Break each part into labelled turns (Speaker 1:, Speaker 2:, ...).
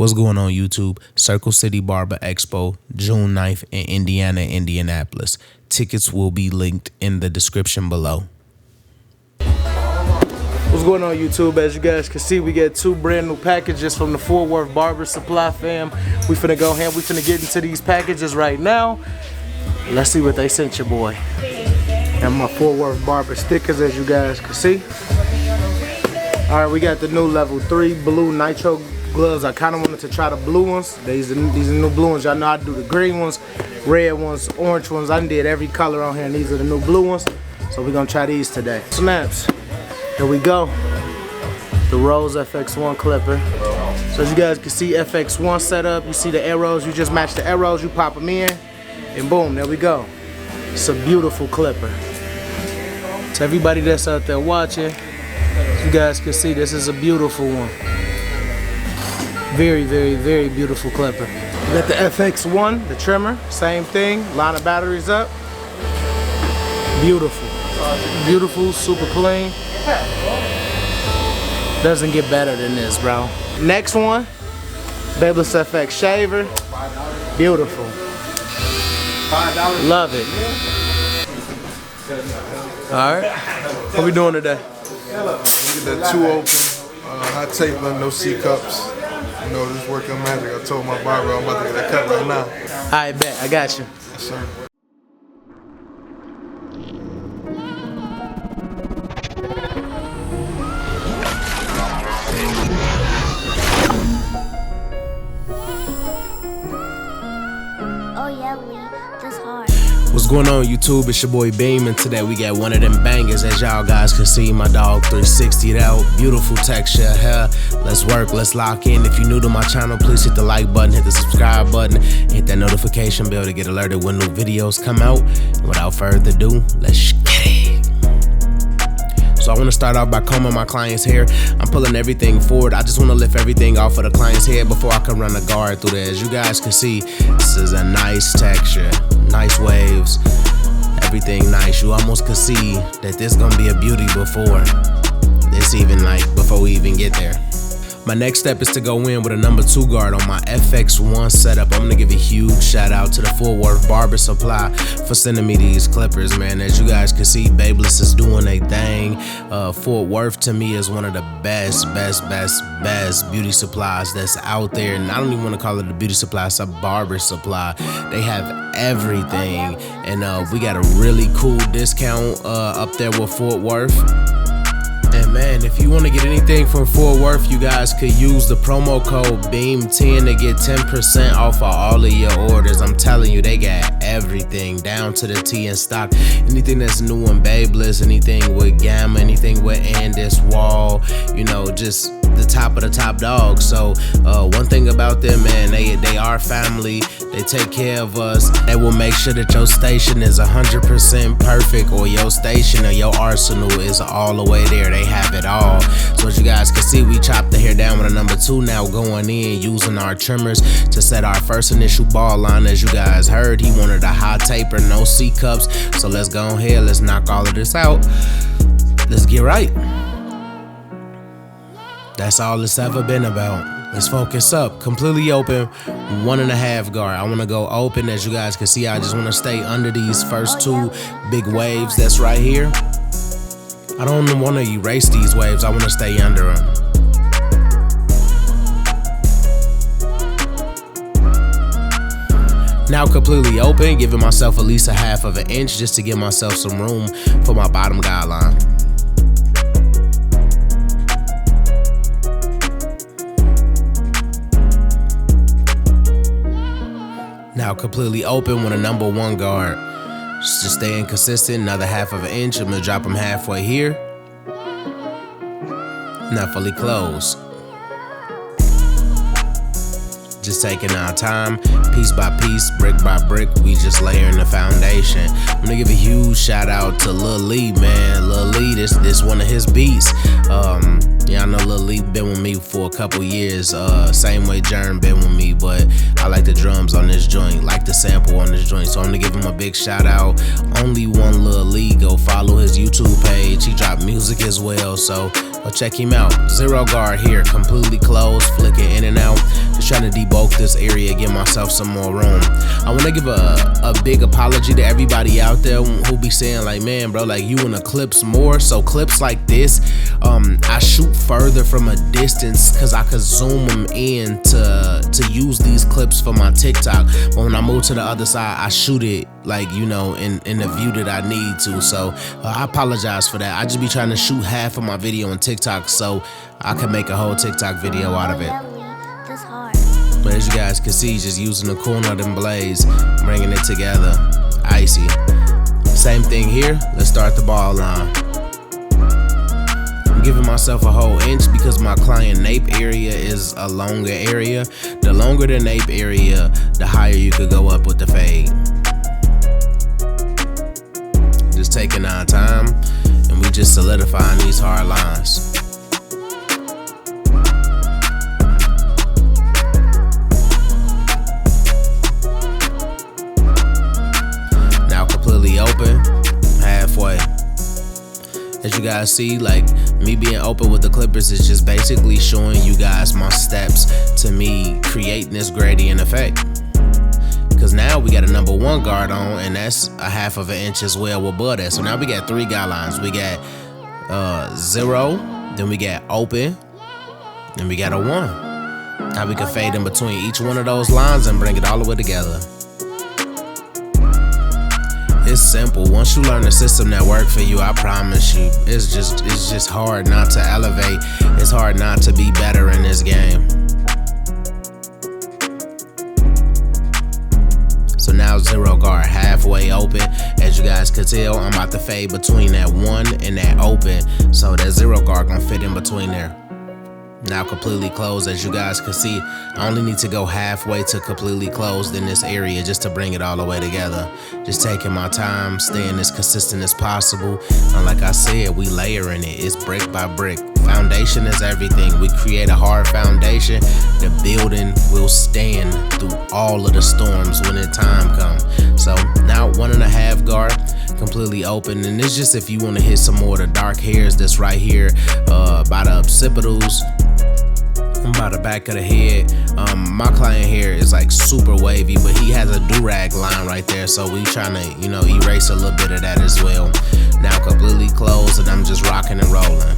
Speaker 1: What's going on YouTube? Circle City Barber Expo, June 9th in Indiana, Indianapolis. Tickets will be linked in the description below.
Speaker 2: What's going on YouTube? As you guys can see, we get two brand new packages from the Fort Worth Barber Supply fam. We finna go ahead, we finna get into these packages right now. Let's see what they sent your boy. And my Fort Worth Barber stickers, as you guys can see. Alright, we got the new level 3 blue nitro gloves. I kind of wanted to try the blue ones. These are new blue ones. Y'all know I do the green ones, red ones, orange ones. I did every color on here, and these are the new blue ones. So we're gonna try these today. Snaps. Here we go. The Rose FX1 clipper. So as you guys can see, FX1 setup. You see the arrows. You just match the arrows. You pop them in, and boom, there we go. It's a beautiful clipper. To everybody that's out there watching, you guys can see this is a beautiful one. Very, very, very beautiful clipper. We got the FX1, the trimmer, same thing. Line of batteries up. Beautiful. Beautiful, super clean. Doesn't get better than this, bro. Next one, Babyliss FX shaver. Beautiful. Love it. Alright. What we doing today?
Speaker 3: Get that 2 open, hot taping, no C-cups. You know, just working magic. I told my barber I'm about to get that cut right now.
Speaker 2: Alright, bet. I got you.
Speaker 3: Yes, sir.
Speaker 4: Oh yeah, Lee, this hard.
Speaker 1: What's going on YouTube? It's your boy Beam, and today we got one of them bangers. As y'all guys can see, my dog 360'd out. Beautiful texture hair. Let's work, let's lock in. If you're new to my channel, please hit the like button, hit the subscribe button, and hit that notification bell to get alerted when new videos come out. And without further ado, let's get it. So I want to start off by combing my client's hair. I'm pulling everything forward. I just want to lift everything off of the client's head before I can run the guard through there. As you guys can see, this is a nice texture, nice waves, everything nice. You almost can see that this gonna be a beauty before we even get there. My next step is to go in with a number 2 guard on my FX1 setup. I'm gonna give a huge shout out to the Fort Worth Barber Supply for sending me these clippers, man. As you guys can see, Babyliss is doing a thing. Fort Worth to me is one of the best beauty supplies that's out there. And I don't even want to call it a beauty supply, it's a barber supply. They have everything. And we got a really cool discount up there with Fort Worth. And man, if you want to get anything from Fort Worth, you guys could use the promo code BEAM10 to get 10% off of all of your orders. I'm telling you, they got everything down to the T in stock. Anything that's new in Babyliss, anything with Gamma, anything with Andis, Wall, you know, just the top of the top dog. So one thing about them, man, they are family. They take care of us. They will make sure that your station is 100% perfect, or your station or your arsenal is all the way there. They have it all. So as you guys can see, we chopped the hair down with a number 2 now, going in using our trimmers to set our first initial ball line. As you guys heard, he wanted a hot taper, no C-cups. So let's go ahead, let's knock all of this out. Let's get right. That's all it's ever been about. Let's focus up. Completely open, 1.5 guard. I want to go open. As you guys can see, I just want to stay under these first 2 big waves that's right here. I don't want to erase these waves. I want to stay under them. Now completely open, giving myself at least 1/2 inch just to give myself some room for my bottom guideline. Now completely open with a number 1 guard. Just staying consistent, another 1/2 inch. I'm gonna drop them halfway here. Now fully closed. Just taking our time, piece by piece, brick by brick, we just layering the foundation. I'm gonna give a huge shout out to Lil Lee, man. Lil Lee, this one of his beats. Yeah, I know Lil Lee been with me for a couple years. Same way Jern been with me, but I like the drums on this joint, like the sample on this joint. So I'm gonna give him a big shout out. Only one Lil Lee, go follow his YouTube page. He dropped music as well, so go check him out. 0 guard here, completely closed, flicking in and out. Just try to debulk this area, give myself some more room. I want to give a big apology to everybody out there who be saying like, man, bro, like you in the clips more. So clips like this, I shoot further from a distance because I could zoom them in to use these clips for my TikTok. But when I move to the other side, I shoot it like, you know, in the view that I need to. So I apologize for that. I just be trying to shoot half of my video on TikTok so I can make a whole TikTok video out of it.
Speaker 4: This hard.
Speaker 1: But as you guys can see, just using the corner of them blades, bringing it together, icy. Same thing here, let's start the ball line. I'm giving myself a whole inch because my client nape area is a longer area. The longer the nape area, the higher you could go up with the fade. Just taking our time, and we just solidifying these hard lines. Now completely open, halfway. As you guys see, like me being open with the clippers is just basically showing you guys my steps to me creating this gradient effect. Because now we got a number 1 guard on, and that's a half of an inch as well above that. So now we got 3 guidelines. We got 0, then we got open, then we got a 1. Now we can fade in between each one of those lines and bring it all the way together. It's simple. Once you learn the system that works for you, I promise you, it's just hard not to elevate. It's hard not to be better in this game. So now 0 guard, halfway open. As you guys can tell, I'm about to fade between that 1 and that open. So that 0 guard gonna fit in between there. Now completely closed. As you guys can see, I only need to go halfway to completely closed in this area just to bring it all the way together. Just taking my time, staying as consistent as possible. And like I said, we layering it. It's brick by brick. Foundation is everything. We create a hard foundation. The building will stand through all of the storms when the time comes. So now 1.5 guard, completely open. And it's just if you want to hit some more of the dark hairs that's right here by the occipitals, by the back of the head. My client here is like super wavy, but he has a do-rag line right there, so we trying to, you know, erase a little bit of that as well. Now completely closed, and I'm just rocking and rolling.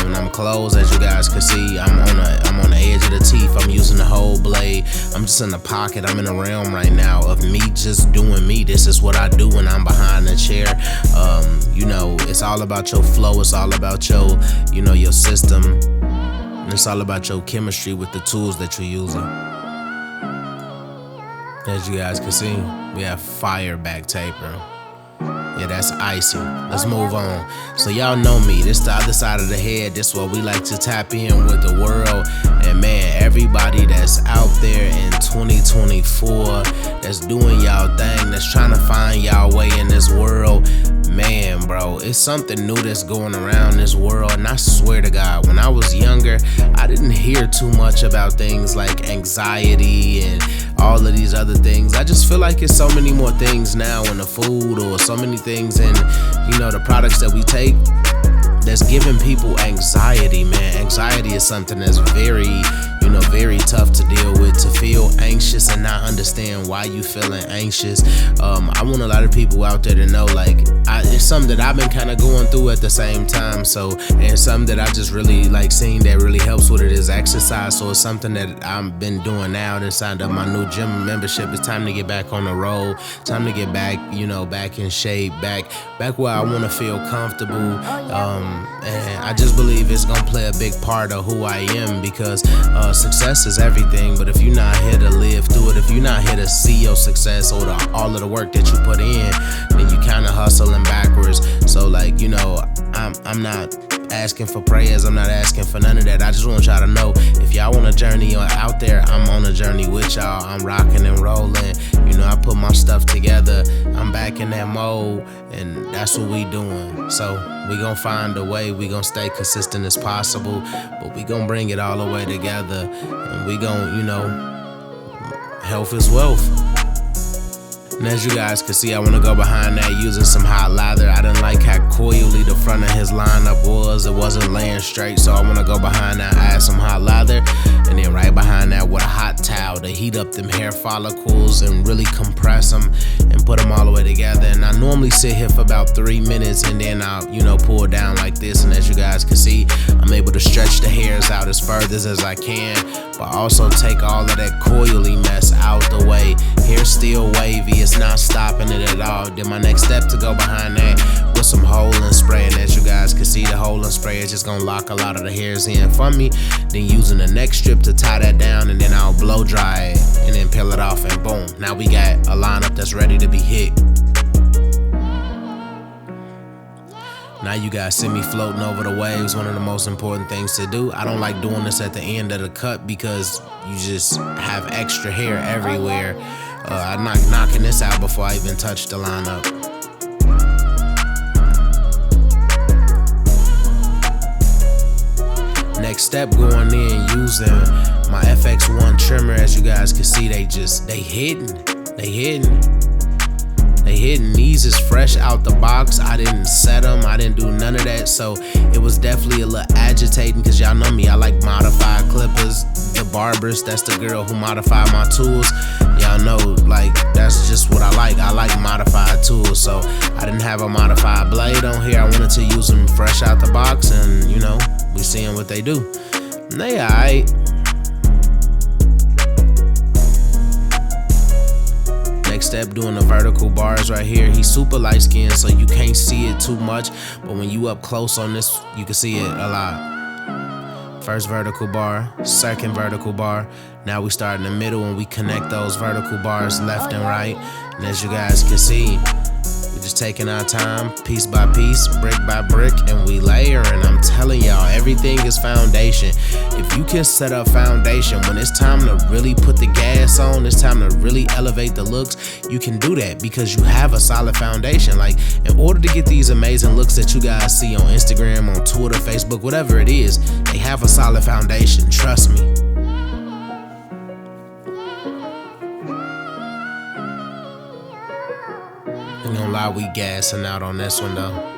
Speaker 1: When I'm closed, as you guys can see, I'm on the edge of the teeth. I'm using the whole blade. I'm just in the pocket. I'm in a realm right now of me just doing me. This is what I do when I'm behind the chair. You know, it's all about your flow. It's all about your, you know, your system. And it's all about your chemistry with the tools that you're using. As you guys can see, we have fire back taper. Yeah, that's icy. Let's move on. So y'all know me. This the other side of the head. This what we like to tap in with the world. And man, everybody that's out there in 2024 that's doing y'all thing, that's trying to find y'all way in this world. Man, bro, it's something new that's going around this world. And I swear to God, when I was younger, I didn't hear too much about things like anxiety and all of these other things. I just feel like it's so many more things now in the food, or so many things in, you know, the products that we take that's giving people anxiety, man. Anxiety is something that's very, you know, very tough to deal with. To feel anxious and not understand why you feeling anxious. I want a lot of people out there to know, like, it's something that I've been kind of going through at the same time. So, and something that I just really like seeing that really helps with it is exercise. So it's something that I've been doing now and signed up my new gym membership. It's time to get back on the road. Time to get back, you know, back in shape, back where I want to feel comfortable. And I just believe it's gonna play a big part of who I am, because success is everything. But if you're not here to live through it, if you're not here to see your success or all of the work that you put in, then you kind of hustling backwards. So, like, you know, I'm not asking for prayers. I'm not asking for none of that. I just want y'all to know, if y'all want a journey out there, I'm on a journey with y'all. I'm rocking and rolling. You know, I put my stuff together. I'm back in that mode, and that's what we doing. So we gonna find a way. We gonna stay consistent as possible, but we gonna bring it all the way together, and we gonna, you know, health is wealth. And as you guys can see, I want to go behind that using some hot lather. I didn't like how coily the front of his lineup was. It wasn't laying straight, so I want to go behind that, add some hot lather, and then right behind that with a hot towel, how to heat up them hair follicles and really compress them and put them all the way together. And I normally sit here for about 3 minutes and then I'll, you know, pull it down like this. And as you guys can see, I'm able to stretch the hairs out as further as I can, but also take all of that coily mess out the way. Hair still wavy, it's not stopping it at all. Then my next step to go behind that with some Holland spray. And as you guys can see, the Holland spray is just gonna lock a lot of the hairs in for me. Then using the neck strip to tie that down, and then I'll blow dry it and then peel it off, and boom, now we got a lineup that's ready to be hit. Now you guys see me floating over the waves. One of the most important things to do. I don't like doing this at the end of the cut because you just have extra hair everywhere. I'm not knocking this out before I even touch the lineup. Next step, going in using my FX1 trimmer. As you guys can see, they hidden. These is fresh out the box. I didn't set them, I didn't do none of that. So it was definitely a little agitating, because y'all know me, I like modified clippers. The Barbers, that's the girl who modified my tools. Y'all know, like, that's just what I like. I like modified tools. So I didn't have a modified blade on here. I wanted to use them fresh out the box, and you know, we seeing what they do. And they alright. Next step, doing the vertical bars right here. He's super light skinned, so you can't see it too much, but when you up close on this, you can see it a lot. First vertical bar, second vertical bar. Now we start in the middle and we connect those vertical bars left and right. And as you guys can see, we're just taking our time, piece by piece, brick by brick, and we layer. And I'm telling y'all, everything is foundation. If you can set up foundation, when it's time to really put the gas on, it's time to really elevate the looks, you can do that because you have a solid foundation. Like, in order to get these amazing looks that you guys see on Instagram, on Twitter, Facebook, whatever it is, they have a solid foundation, trust me. Ain't gonna lie, we gassing out on this one though.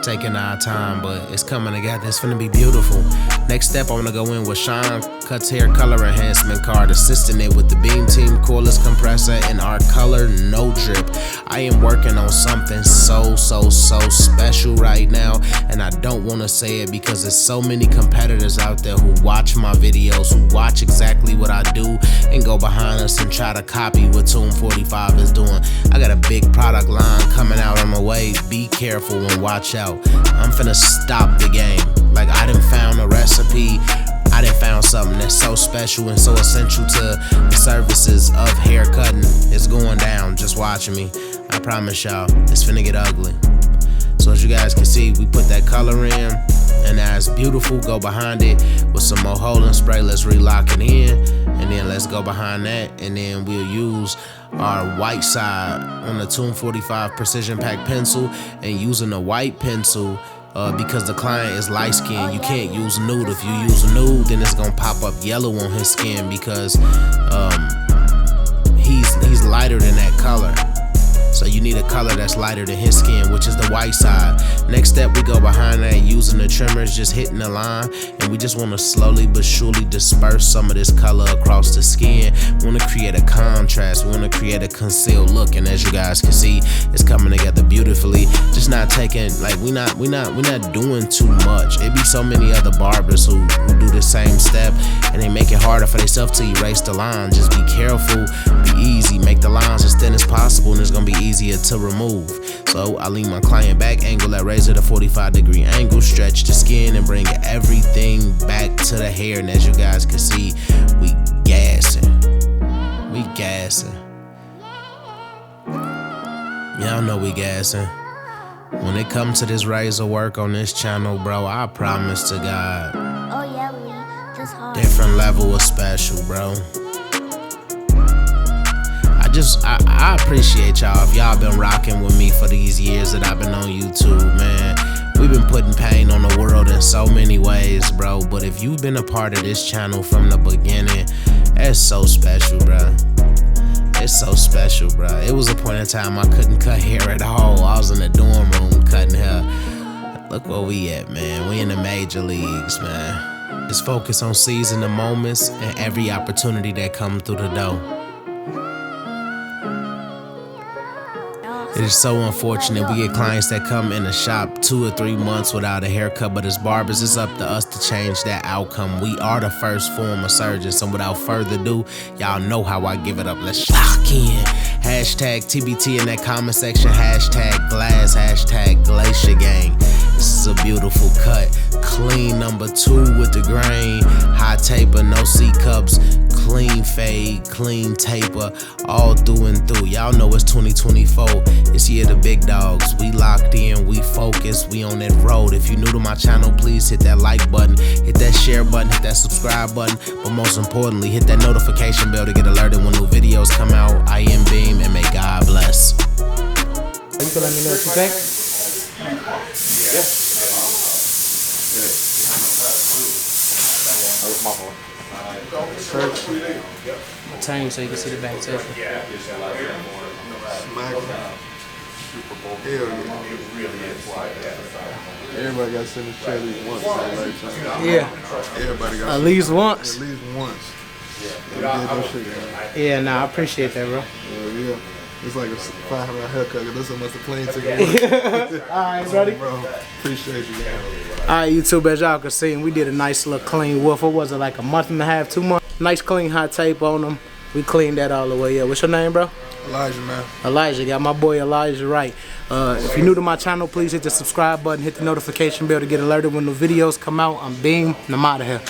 Speaker 1: Taking our time, but it's coming together. It's gonna be beautiful. Next step, I wanna go in with Sean Cuts Hair Color Enhancement Card, assisting it with the Beam Team cordless compressor and our color no drip. I am working on something so special right now, and I don't wanna say it because there's so many competitors out there who watch my videos, who watch exactly what I do and go behind us and try to copy what Tomb 45 is doing. I got a big product line coming out on the way. Be careful and watch out. I'm finna stop the game. Like, I done found a recipe. I done found something that's so special and so essential to the services of hair cutting. It's going down, just watching me. I promise y'all, it's finna get ugly. So as you guys can see, we put that color in, and now it's beautiful. Go behind it with some more Holland spray. Let's relock it in, and then let's go behind that, and then we'll use our white side on the Tomb 45 Precision Pack pencil, and using the white pencil because the client is light skinned. You can't use nude. If you use nude, then it's gonna pop up yellow on his skin because he's lighter than that color. So you need a color that's lighter than his skin, which is the white side. Next step, we go behind that using the trimmers, just hitting the line, and we just want to slowly but surely disperse some of this color across the skin. We want to create a contrast. We want to create a concealed look, and as you guys can see, it's coming together beautifully. Just not taking, like, we're not doing too much. It be so many other barbers who do the same step, and they make it harder for themselves to erase the line. Just be careful, be easy, make the lines as thin as possible, and it's gonna be easier to remove. So I lean my client back, angle that razor to 45-degree angle, stretch the skin, and bring everything back to the hair. And as you guys can see, we gassing. Y'all know we gassing. When it comes to this razor work on this channel, bro, I promise to God,
Speaker 4: Oh yeah, Lee, this hard.
Speaker 1: different level of special, bro. I appreciate y'all if y'all been rocking with me for these years that I've been on YouTube, man. We've been putting pain on the world in so many ways, bro. But if you've been a part of this channel from the beginning, that's so special, bro. It's so special, bro. It was a point in time I couldn't cut hair at all. I was in the dorm room cutting hair. Look where we at, man. We in the major leagues, man. is focus on seizing the moments and every opportunity that come through the door. It is so unfortunate we get clients that come in the shop 2 or 3 months without a haircut, but as barbers, it's up to us to change that outcome. We are the first form of surgeons, so without further ado, y'all know how I give it up. Let's lock in. Hashtag TBT in that comment section. Hashtag glass. Hashtag glacier gang. This is a beautiful cut. Clean number 2 with the grain. High taper, no C-cups. Clean fade, clean taper, all through and through. Y'all know it's 2024. It's year the big dogs. We locked in, we focused, we on that road. If you're new to my channel, please hit that like button, hit that share button, hit that subscribe button. But most importantly, hit that notification bell to get alerted when new videos come out. I am Beam, and may God bless.
Speaker 2: You can let me know what you think. Time so you can see the back table.
Speaker 3: Smack. Hell yeah. Everybody got to send a check at least once.
Speaker 2: Yeah.
Speaker 3: Everybody got
Speaker 2: At least once.
Speaker 3: At least once. Yeah, shit, man.
Speaker 2: Yeah, nah, I appreciate that, bro.
Speaker 3: Yeah. It's like a $500 haircut. That's how much the plane ticket.
Speaker 2: Alright, buddy.
Speaker 3: Bro, appreciate you, man.
Speaker 2: Alright, YouTube, as y'all can see, we did a nice little clean wolf. What was it, like a month and a half, 2 months? Nice clean hot tape on them. We cleaned that all the way up. What's your name, bro?
Speaker 3: Elijah, man.
Speaker 2: Elijah. Got my boy Elijah right. If you're new to my channel, please hit the subscribe button, hit the notification bell to get alerted when the videos come out. I'm Beam, and I'm out of here.